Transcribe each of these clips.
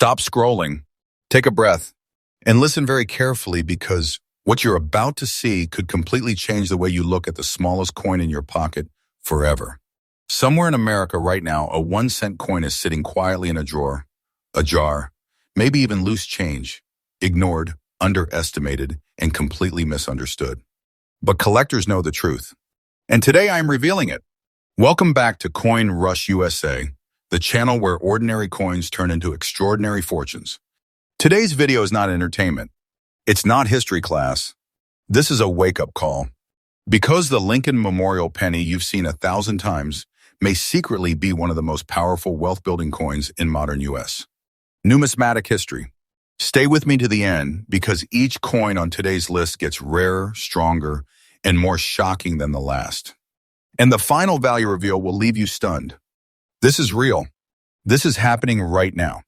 Stop scrolling, take a breath, and listen very carefully because what you're about to see could completely change the way you look at the smallest coin in your pocket forever. Somewhere in America right now, a 1-cent coin is sitting quietly in a drawer, a jar, maybe even loose change, ignored, underestimated, and completely misunderstood. But collectors know the truth. And today I'm revealing it. Welcome back to Coin Rush USA, the channel where ordinary coins turn into extraordinary fortunes. Today's video is not entertainment. It's not history class. This is a wake-up call. Because the Lincoln Memorial penny you've seen 1,000 times may secretly be one of the most powerful wealth-building coins in modern U.S. numismatic history. Stay with me to the end because each coin on today's list gets rarer, stronger, and more shocking than the last. And the final value reveal will leave you stunned. This is real. This is happening right now.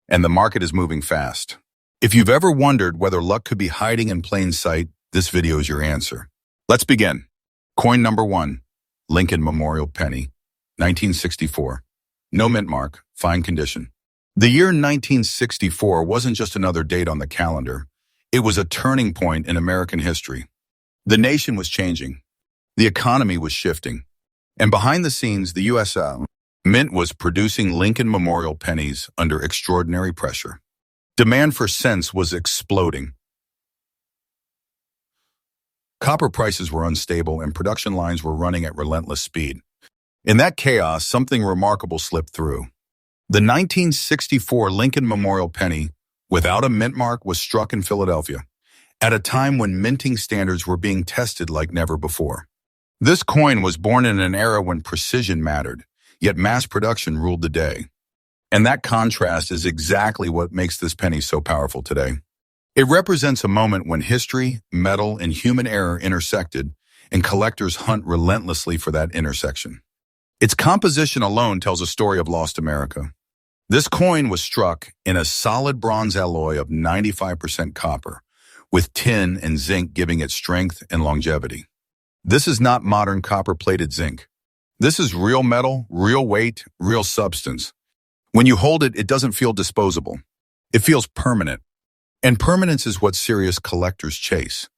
And the market is moving fast. If you've ever wondered whether luck could be hiding in plain sight, this video is your answer. Let's begin. Coin number 1, Lincoln Memorial penny, 1964. No mint mark, fine condition. The year 1964 wasn't just another date on the calendar. It was a turning point in American history. The nation was changing. The economy was shifting. And behind the scenes, the U.S. Mint was producing Lincoln Memorial pennies under extraordinary pressure. Demand for cents was exploding. Copper prices were unstable and production lines were running at relentless speed. In that chaos, something remarkable slipped through. The 1964 Lincoln Memorial penny, without a mint mark, was struck in Philadelphia, at a time when minting standards were being tested like never before. This coin was born in an era when precision mattered, yet mass production ruled the day. And that contrast is exactly what makes this penny so powerful today. It represents a moment when history, metal, and human error intersected, and collectors hunt relentlessly for that intersection. Its composition alone tells a story of lost America. This coin was struck in a solid bronze alloy of 95% copper, with tin and zinc giving it strength and longevity. This is not modern copper-plated zinc. This is real metal, real weight, real substance. When you hold it, it doesn't feel disposable. It feels permanent. And permanence is what serious collectors chase.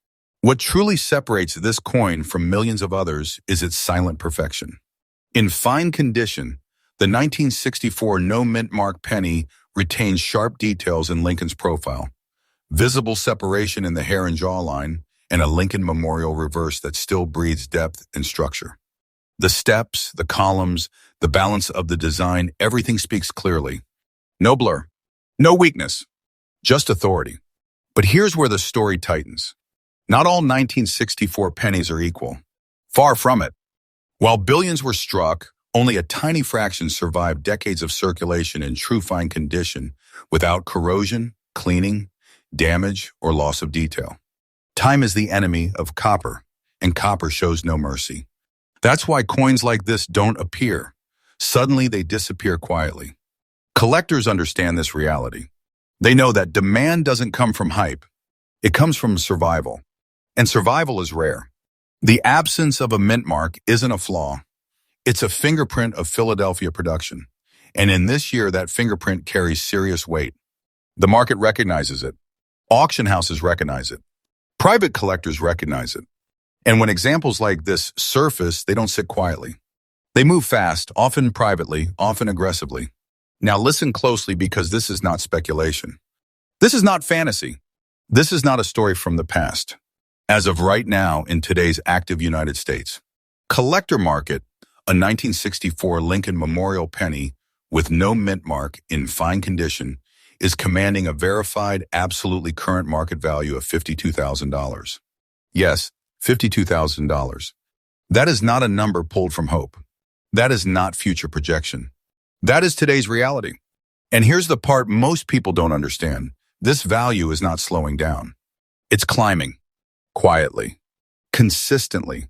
What truly separates this coin from millions of others is its silent perfection. In fine condition, the 1964 no-mint-mark penny retains sharp details in Lincoln's profile, visible separation in the hair and jawline, and a Lincoln Memorial reverse that still breathes depth and structure. The steps, the columns, the balance of the design, everything speaks clearly. No blur, no weakness, just authority. But here's where the story tightens. Not all 1964 pennies are equal. Far from it. While billions were struck, only a tiny fraction survived decades of circulation in true fine condition without corrosion, cleaning, damage, or loss of detail. Time is the enemy of copper, and copper shows no mercy. That's why coins like this don't appear. Suddenly they disappear quietly. Collectors understand this reality. They know that demand doesn't come from hype. It comes from survival. And survival is rare. The absence of a mint mark isn't a flaw. It's a fingerprint of Philadelphia production. And in this year, that fingerprint carries serious weight. The market recognizes it. Auction houses recognize it. Private collectors recognize it. And when examples like this surface, they don't sit quietly. They move fast, often privately, often aggressively. Now listen closely because this is not speculation. This is not fantasy. This is not a story from the past. As of right now in today's active United States, collector market, a 1964 Lincoln Memorial penny with no mint mark in fine condition is commanding a verified, absolutely current market value of $52,000. Yes, $52,000. That is not a number pulled from hope. That is not future projection. That is today's reality. And here's the part most people don't understand. This value is not slowing down. It's climbing, quietly, consistently,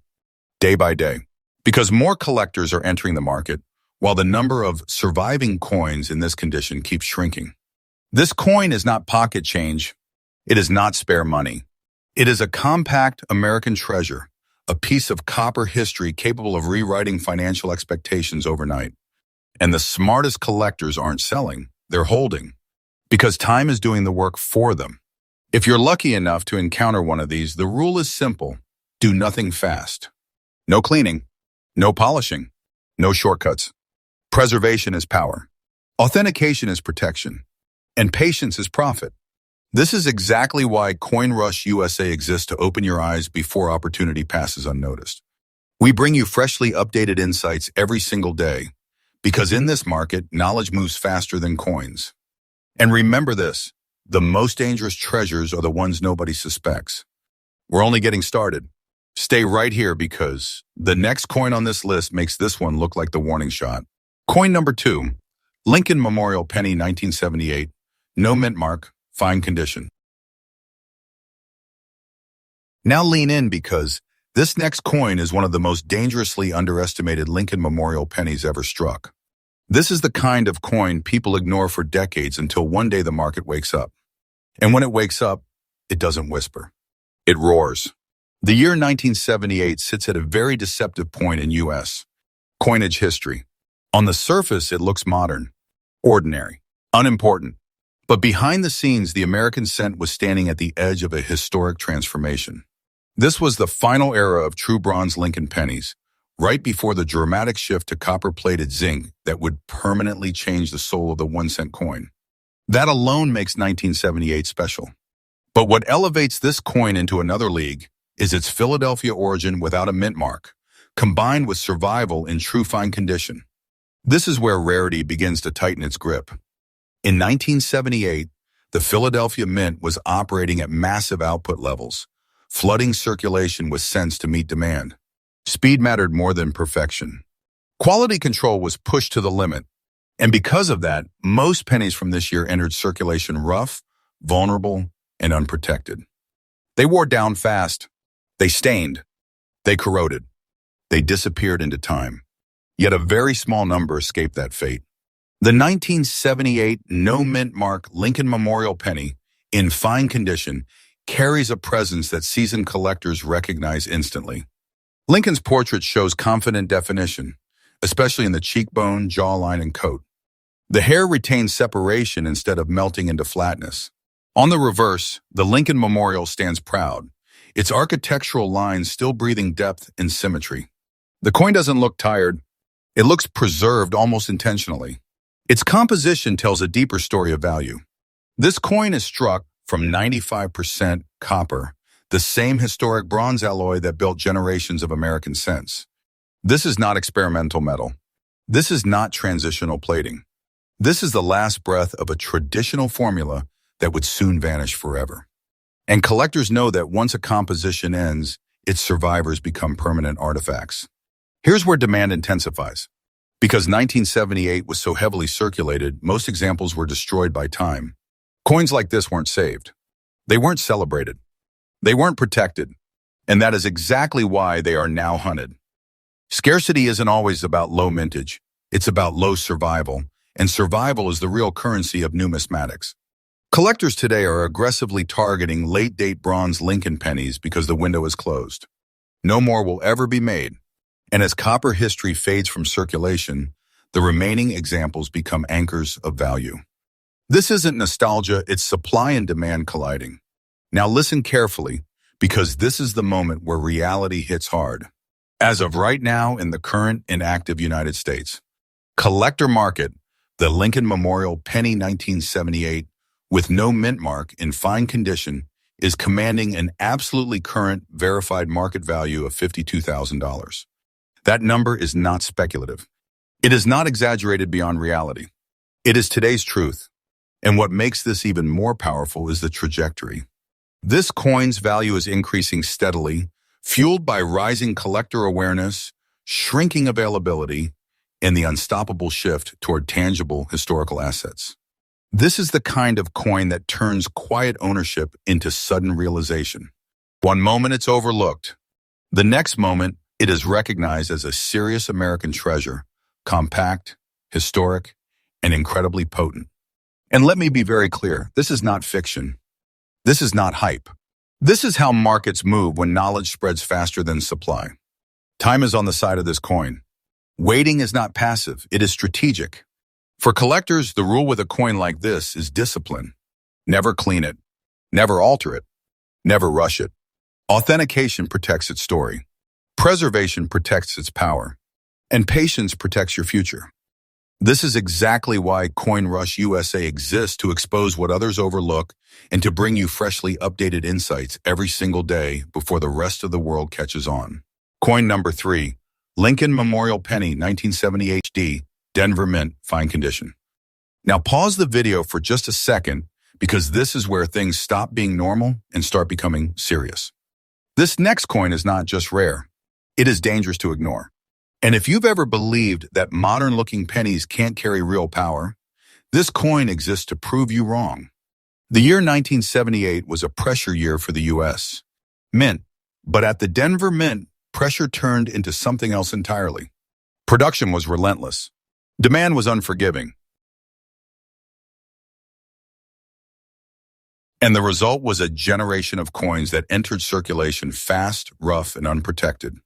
day by day. Because more collectors are entering the market, while the number of surviving coins in this condition keeps shrinking. This coin is not pocket change. It is not spare money. It is a compact American treasure, a piece of copper history capable of rewriting financial expectations overnight. And the smartest collectors aren't selling, they're holding. because time is doing the work for them. If you're lucky enough to encounter one of these, the rule is simple. Do nothing fast. No cleaning, no polishing, no shortcuts. Preservation is power. Authentication is protection. And patience is profit. This is exactly why CoinRush USA exists, to open your eyes before opportunity passes unnoticed. We bring you freshly updated insights every single day, because in this market, knowledge moves faster than coins. And remember this, the most dangerous treasures are the ones nobody suspects. We're only getting started. Stay right here, because the next coin on this list makes this one look like the warning shot. Coin number 2, Lincoln Memorial Penny 1978, no mint mark, fine condition. Now lean in, because this next coin is one of the most dangerously underestimated Lincoln Memorial pennies ever struck. This is the kind of coin people ignore for decades until one day the market wakes up. And when it wakes up, it doesn't whisper. It roars. The year 1978 sits at a very deceptive point in U.S. coinage history. On the surface, it looks modern, ordinary, unimportant. But behind the scenes, the American cent was standing at the edge of a historic transformation. This was the final era of true bronze Lincoln pennies, right before the dramatic shift to copper-plated zinc that would permanently change the soul of the 1-cent coin. That alone makes 1978 special. But what elevates this coin into another league is its Philadelphia origin without a mint mark, combined with survival in true fine condition. This is where rarity begins to tighten its grip. In 1978, the Philadelphia Mint was operating at massive output levels, flooding circulation with cents to meet demand. Speed mattered more than perfection. Quality control was pushed to the limit, and because of that, most pennies from this year entered circulation rough, vulnerable, and unprotected. They wore down fast. They stained. They corroded. They disappeared into time. Yet a very small number escaped that fate. The 1978 no-mint mark Lincoln Memorial penny, in fine condition, carries a presence that seasoned collectors recognize instantly. Lincoln's portrait shows confident definition, especially in the cheekbone, jawline, and coat. The hair retains separation instead of melting into flatness. On the reverse, the Lincoln Memorial stands proud, its architectural lines still breathing depth and symmetry. The coin doesn't look tired. It looks preserved almost intentionally. Its composition tells a deeper story of value. This coin is struck from 95% copper, the same historic bronze alloy that built generations of American cents. This is not experimental metal. This is not transitional plating. This is the last breath of a traditional formula that would soon vanish forever. And collectors know that once a composition ends, its survivors become permanent artifacts. Here's where demand intensifies. Because 1978 was so heavily circulated, most examples were destroyed by time. Coins like this weren't saved. They weren't celebrated. They weren't protected. And that is exactly why they are now hunted. Scarcity isn't always about low mintage. It's about low survival. And survival is the real currency of numismatics. Collectors today are aggressively targeting late-date bronze Lincoln pennies because the window is closed. No more will ever be made. And as copper history fades from circulation, the remaining examples become anchors of value. This isn't nostalgia, it's supply and demand colliding. Now listen carefully, because this is the moment where reality hits hard. As of right now in the current and active United States, collector market, the Lincoln Memorial Penny 1978, with no mint mark in fine condition, is commanding an absolutely current verified market value of $52,000. That number is not speculative. It is not exaggerated beyond reality. It is today's truth. And what makes this even more powerful is the trajectory. This coin's value is increasing steadily, fueled by rising collector awareness, shrinking availability, and the unstoppable shift toward tangible historical assets. This is the kind of coin that turns quiet ownership into sudden realization. One moment it's overlooked. The next moment, it is recognized as a serious American treasure, compact, historic, and incredibly potent. And let me be very clear, this is not fiction. This is not hype. This is how markets move when knowledge spreads faster than supply. Time is on the side of this coin. Waiting is not passive, it is strategic. For collectors, the rule with a coin like this is discipline. Never clean it. Never alter it. Never rush it. Authentication protects its story. Preservation protects its power. And patience protects your future. This is exactly why Coin Rush USA exists, to expose what others overlook and to bring you freshly updated insights every single day before the rest of the world catches on. Coin number 3, Lincoln Memorial Penny 1970 HD, Denver Mint, fine condition. Now pause the video for just a second, because this is where things stop being normal and start becoming serious. This next coin is not just rare, it is dangerous to ignore. And if you've ever believed that modern-looking pennies can't carry real power, this coin exists to prove you wrong. The year 1978 was a pressure year for the U.S. Mint, but at the Denver Mint, pressure turned into something else entirely. Production was relentless. Demand was unforgiving. And the result was a generation of coins that entered circulation fast, rough, and unprotected.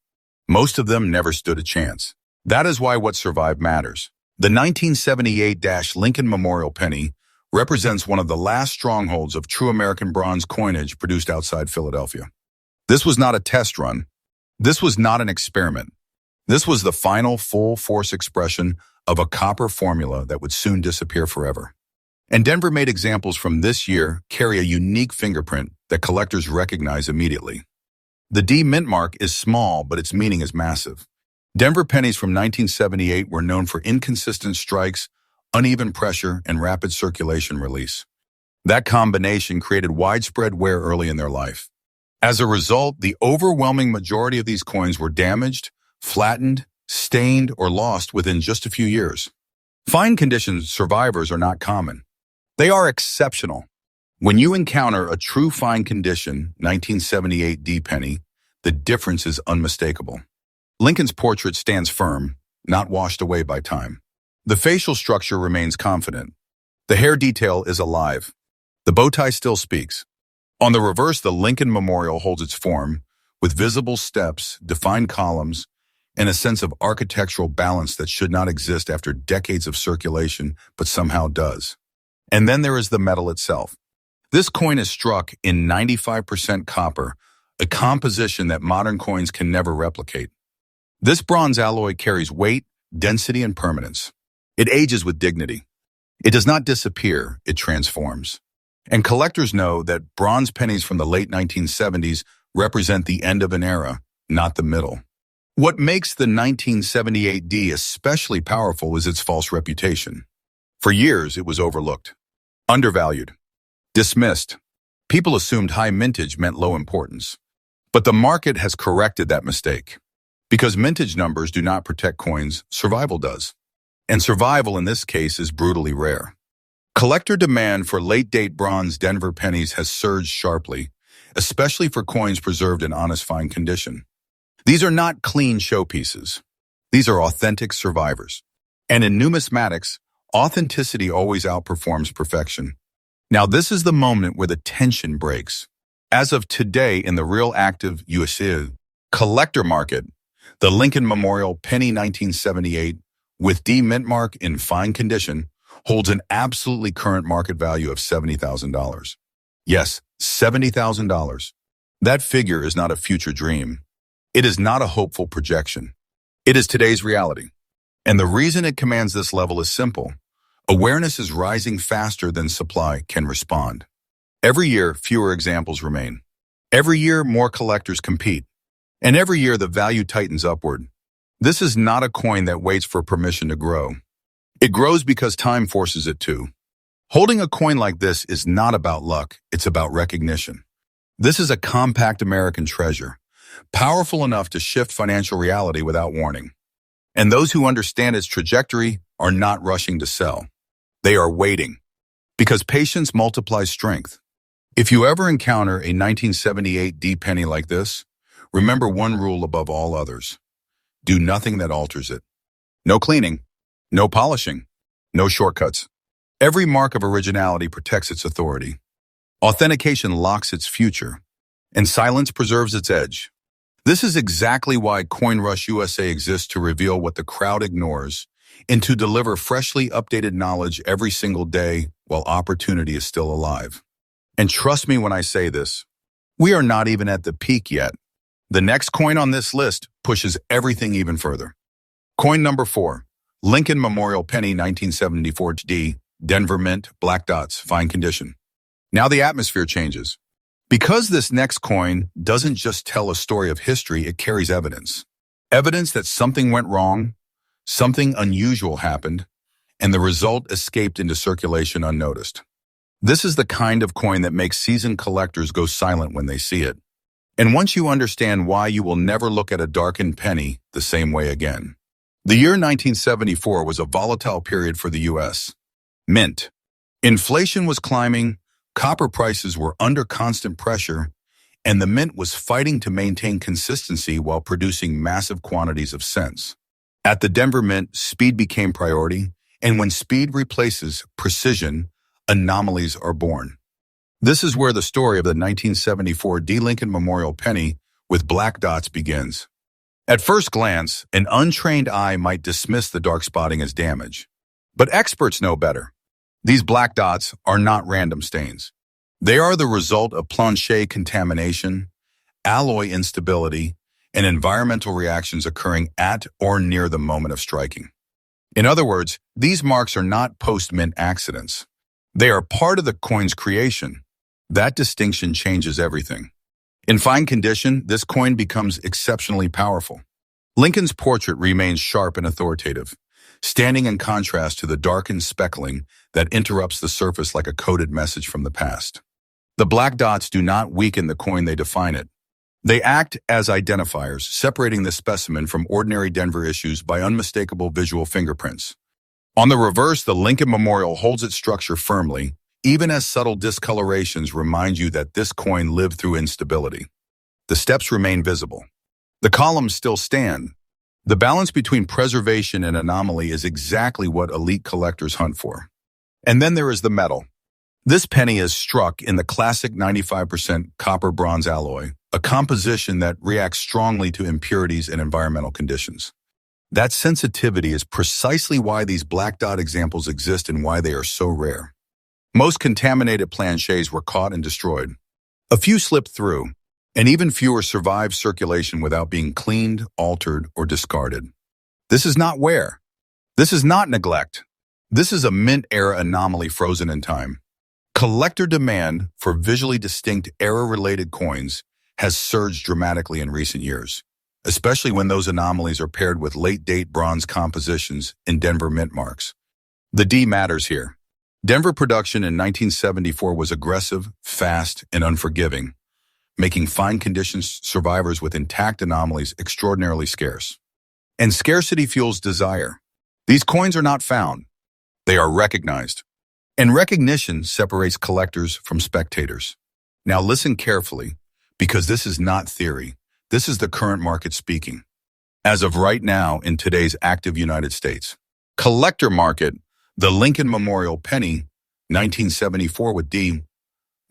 Most of them never stood a chance. That is why what survived matters. The 1978 Lincoln Memorial Penny represents one of the last strongholds of true American bronze coinage produced outside Philadelphia. This was not a test run. This was not an experiment. This was the final full-force expression of a copper formula that would soon disappear forever. And Denver-made examples from this year carry a unique fingerprint that collectors recognize immediately. The D mint mark is small, but its meaning is massive. Denver pennies from 1978 were known for inconsistent strikes, uneven pressure, and rapid circulation release. That combination created widespread wear early in their life. As a result, the overwhelming majority of these coins were damaged, flattened, stained, or lost within just a few years. Fine condition survivors are not common. They are exceptional. When you encounter a true fine condition 1978 D penny, the difference is unmistakable. Lincoln's portrait stands firm, not washed away by time. The facial structure remains confident. The hair detail is alive. The bow tie still speaks. On the reverse, the Lincoln Memorial holds its form, with visible steps, defined columns, and a sense of architectural balance that should not exist after decades of circulation, but somehow does. And then there is the metal itself. This coin is struck in 95% copper, a composition that modern coins can never replicate. This bronze alloy carries weight, density, and permanence. It ages with dignity. It does not disappear, it transforms. And collectors know that bronze pennies from the late 1970s represent the end of an era, not the middle. What makes the 1978 D especially powerful is its false reputation. For years, it was overlooked, undervalued, dismissed. People assumed high mintage meant low importance. But the market has corrected that mistake. Because mintage numbers do not protect coins, survival does. And survival in this case is brutally rare. Collector demand for late-date bronze Denver pennies has surged sharply, especially for coins preserved in honest fine condition. These are not clean showpieces. These are authentic survivors. And in numismatics, authenticity always outperforms perfection. Now this is the moment where the tension breaks. As of today in the real active U.S. collector market, the Lincoln Memorial Penny 1978 with D mint mark in fine condition holds an absolutely current market value of $70,000. Yes, $70,000. That figure is not a future dream. It is not a hopeful projection. It is today's reality. And the reason it commands this level is simple. Awareness is rising faster than supply can respond. Every year, fewer examples remain. Every year, more collectors compete. And every year, the value tightens upward. This is not a coin that waits for permission to grow. It grows because time forces it to. Holding a coin like this is not about luck, it's about recognition. This is a compact American treasure, powerful enough to shift financial reality without warning. And those who understand its trajectory are not rushing to sell. They are waiting, because patience multiplies strength. If you ever encounter a 1978 D penny like this, remember one rule above all others. Do nothing that alters it. No cleaning, no polishing, no shortcuts. Every mark of originality protects its authority. Authentication locks its future, and silence preserves its edge. This is exactly why Coin Rush USA exists, to reveal what the crowd ignores and to deliver freshly updated knowledge every single day while opportunity is still alive. And trust me when I say this, we are not even at the peak yet. The next coin on this list pushes everything even further. Coin number 4, Lincoln Memorial Penny 1974 D, Denver Mint, black dots, fine condition. Now the atmosphere changes. Because this next coin doesn't just tell a story of history, it carries evidence. Evidence that something went wrong, something unusual happened, and the result escaped into circulation unnoticed. This is the kind of coin that makes seasoned collectors go silent when they see it. And once you understand why, you will never look at a darkened penny the same way again. The year 1974 was a volatile period for the U.S. Mint. Inflation was climbing, copper prices were under constant pressure, and the mint was fighting to maintain consistency while producing massive quantities of cents. At the Denver Mint, speed became priority, and when speed replaces precision, anomalies are born. This is where the story of the 1974 D. Lincoln Memorial Penny with black dots begins. At first glance, an untrained eye might dismiss the dark spotting as damage. But experts know better. These black dots are not random stains. They are the result of plancher contamination, alloy instability, and environmental reactions occurring at or near the moment of striking. In other words, these marks are not post-mint accidents. They are part of the coin's creation. That distinction changes everything. In fine condition, this coin becomes exceptionally powerful. Lincoln's portrait remains sharp and authoritative, standing in contrast to the darkened speckling that interrupts the surface like a coded message from the past. The black dots do not weaken the coin, they define it. They act as identifiers, separating the specimen from ordinary Denver issues by unmistakable visual fingerprints. On the reverse, the Lincoln Memorial holds its structure firmly, even as subtle discolorations remind you that this coin lived through instability. The steps remain visible. The columns still stand. The balance between preservation and anomaly is exactly what elite collectors hunt for. And then there is the metal. This penny is struck in the classic 95% copper-bronze alloy, a composition that reacts strongly to impurities and environmental conditions. That sensitivity is precisely why these black dot examples exist and why they are so rare. Most contaminated planchers were caught and destroyed. A few slipped through, and even fewer survived circulation without being cleaned, altered, or discarded. This is not wear. This is not neglect. This is a mint-era anomaly frozen in time. Collector demand for visually distinct era-related coins has surged dramatically in recent years, especially when those anomalies are paired with late-date bronze compositions in Denver mint marks. The D matters here. Denver production in 1974 was aggressive, fast, and unforgiving, making fine conditions survivors with intact anomalies extraordinarily scarce. And scarcity fuels desire. These coins are not found. They are recognized. And recognition separates collectors from spectators. Now listen carefully, because this is not theory. This is the current market speaking. As of right now in today's active United States, collector market, the Lincoln Memorial Penny, 1974 with D,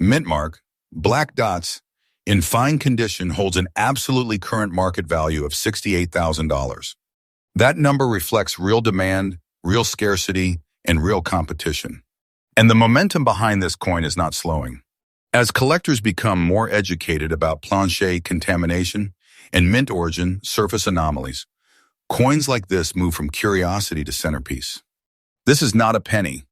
mint mark, black dots, in fine condition holds an absolutely current market value of $68,000. That number reflects real demand, real scarcity, and real competition. And the momentum behind this coin is not slowing. As collectors become more educated about plancher contamination and mint origin surface anomalies, coins like this move from curiosity to centerpiece. This is not a penny.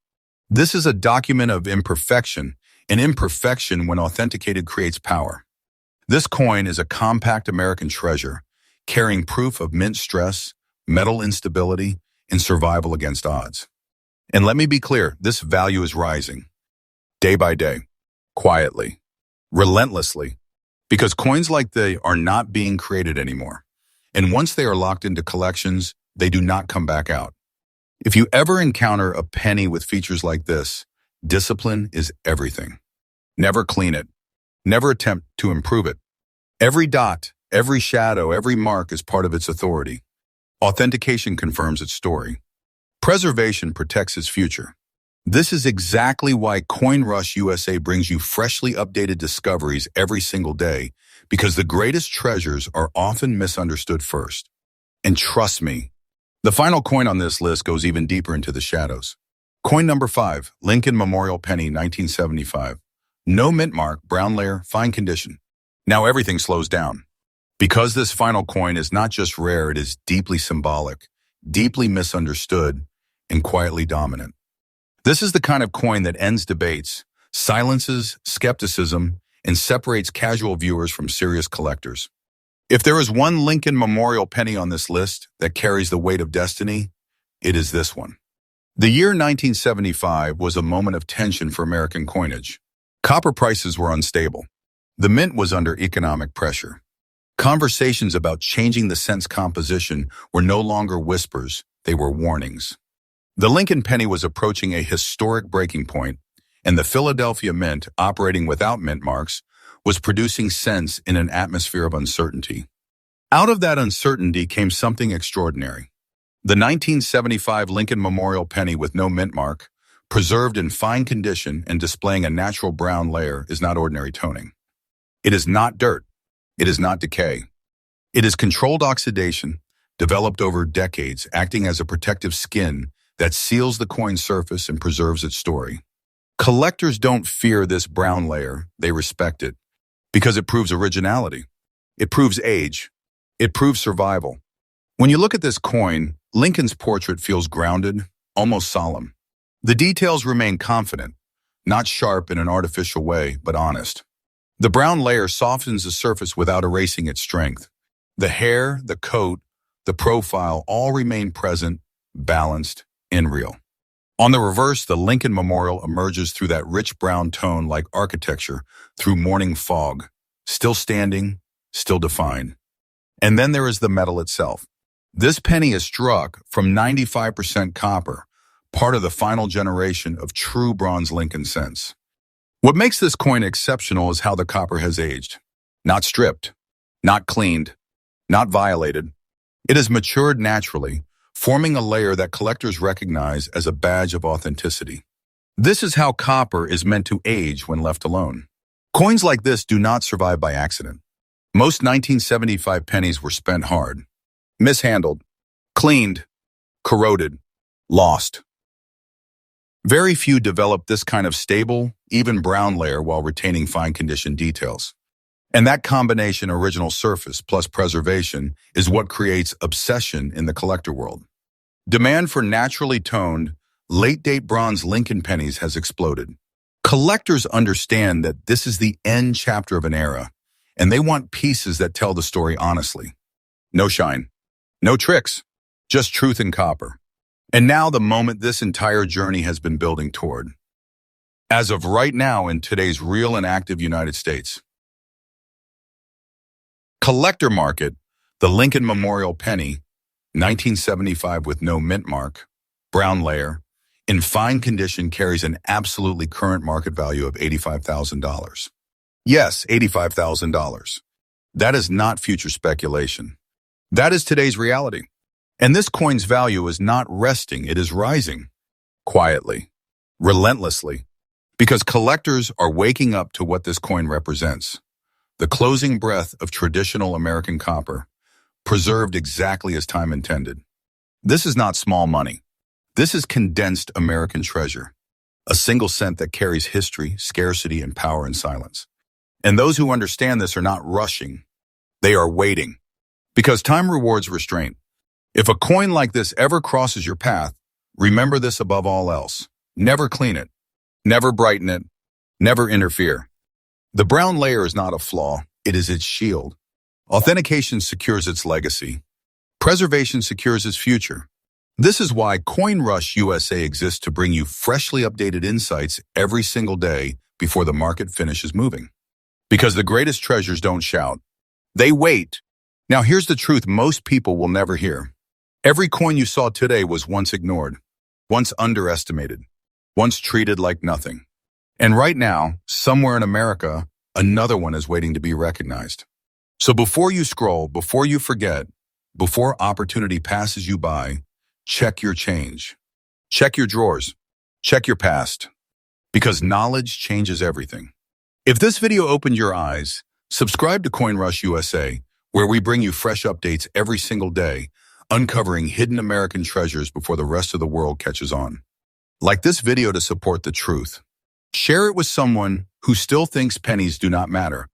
This is a document of imperfection, and imperfection, when authenticated, creates power. This coin is a compact American treasure, carrying proof of mint stress, metal instability, and survival against odds. And let me be clear, this value is rising, day by day, quietly, relentlessly, because coins like they are not being created anymore. And once they are locked into collections, they do not come back out. If you ever encounter a penny with features like this, discipline is everything. Never clean it. Never attempt to improve it. Every dot, every shadow, every mark is part of its authority. Authentication confirms its story. Preservation protects its future. This is exactly why CoinRush USA brings you freshly updated discoveries every single day, because the greatest treasures are often misunderstood first. And trust me, The final coin on this list goes even deeper into the shadows. Coin number 5, Lincoln Memorial Penny 1975. No mint mark, brown layer, fine condition. Now everything slows down. Because this final coin is not just rare, it is deeply symbolic, deeply misunderstood, and quietly dominant. This is the kind of coin that ends debates, silences skepticism, and separates casual viewers from serious collectors. If there is one Lincoln Memorial penny on this list that carries the weight of destiny, it is this one. The year 1975 was a moment of tension for American coinage. Copper prices were unstable. The mint was under economic pressure. Conversations about changing the cent's composition were no longer whispers, they were warnings. The Lincoln penny was approaching a historic breaking point, and the Philadelphia Mint, operating without mint marks, was producing cents in an atmosphere of uncertainty. Out of that uncertainty came something extraordinary. The 1975 Lincoln Memorial penny with no mint mark, preserved in fine condition and displaying a natural brown layer, is not ordinary toning. It is not dirt. It is not decay. It is controlled oxidation, developed over decades, acting as a protective skin that seals the coin's surface and preserves its story. Collectors don't fear this brown layer, they respect it, because it proves originality. It proves age. It proves survival. When you look at this coin, Lincoln's portrait feels grounded, almost solemn. The details remain confident, not sharp in an artificial way, but honest. The brown layer softens the surface without erasing its strength. The hair, the coat, the profile all remain present, balanced, and real. On the reverse, the Lincoln Memorial emerges through that rich brown tone like architecture through morning fog, still standing, still defined. And then there is the metal itself. This penny is struck from 95% copper, part of the final generation of true bronze Lincoln cents. What makes this coin exceptional is how the copper has aged. Not stripped, not cleaned, not violated. It has matured naturally, forming a layer that collectors recognize as a badge of authenticity. This is how copper is meant to age when left alone. Coins like this do not survive by accident. Most 1975 pennies were spent hard, mishandled, cleaned, corroded, lost. Very few develop this kind of stable, even brown layer while retaining fine condition details. And that combination, original surface plus preservation, is what creates obsession in the collector world. Demand for naturally toned, late-date bronze Lincoln pennies has exploded. Collectors understand that this is the end chapter of an era, and they want pieces that tell the story honestly. No shine, no tricks, just truth and copper. And now the moment this entire journey has been building toward. As of right now in today's real and active United States. Collector market, the Lincoln Memorial penny, 1975 with no mint mark, brown layer, in fine condition carries an absolutely current market value of $85,000. Yes, $85,000. That is not future speculation. That is today's reality. And this coin's value is not resting, it is rising. Quietly, relentlessly, because collectors are waking up to what this coin represents. The closing breath of traditional American copper, preserved exactly as time intended. This is not small money. This is condensed American treasure, a single cent that carries history, scarcity, and power in silence. And those who understand this are not rushing. They are waiting, because time rewards restraint. If a coin like this ever crosses your path, remember this above all else. Never clean it. Never brighten it. Never interfere. The brown layer is not a flaw. It is its shield. Authentication secures its legacy. Preservation secures its future. This is why CoinRush USA exists, to bring you freshly updated insights every single day before the market finishes moving. Because the greatest treasures don't shout. They wait. Now here's the truth most people will never hear. Every coin you saw today was once ignored, once underestimated, once treated like nothing. And right now, somewhere in America, another one is waiting to be recognized. So before you scroll, before you forget, before opportunity passes you by, check your change. Check your drawers. Check your past. Because knowledge changes everything. If this video opened your eyes, subscribe to CoinRush USA, where we bring you fresh updates every single day, uncovering hidden American treasures before the rest of the world catches on. Like this video to support the truth. Share it with someone who still thinks pennies do not matter.